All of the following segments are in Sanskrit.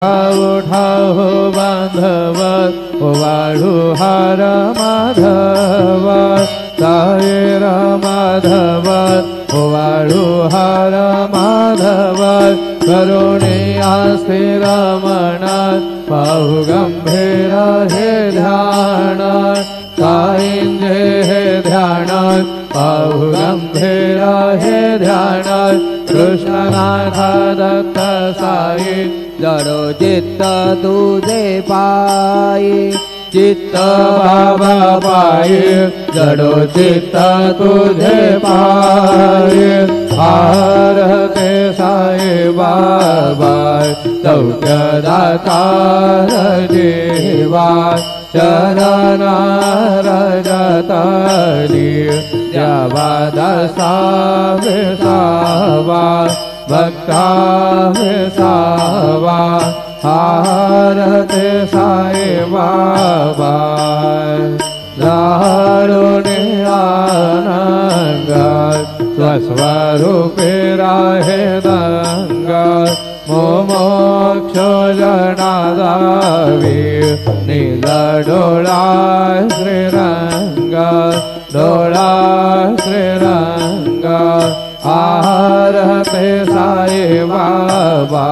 उठाओ बांधव वाळू हार माधव सायर माधव वाळू हार माधव करुणे आस्ते रमण पाहु गंभीर हे ध्यान साईंजे हे ध्यान पाहु गंभीर हे ध्यान कृष्णनाथ दत्त साई जडो चित्त तुझे पायी चित्त बाबा पायी जडो चित्त तुझे पायी आरते साई बाबा सौख्यदाता जीवा चरण रजतली द्यावा दसा विसावा भक्ता विसावा आरते साई बाबा दारुणे आनंद स्वस्वरूपे राहे दंग मोक्ष जनादावी नील डोळा श्रीरंग डोळा श्रीरंग आरते साई बाबा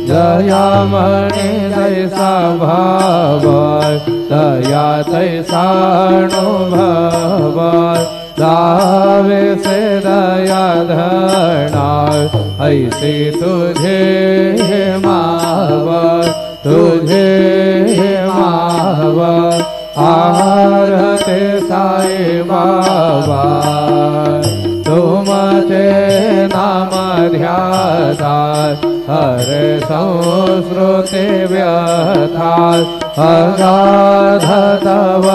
जयामणि तैसा भाव दया तैसा अनुभव दावे से दया धना ऐसी तुझे माव तुझे माव आरते साई बाबा तुमचे नाम ध्याता हरे संस्कृति व्यथा अगाध तव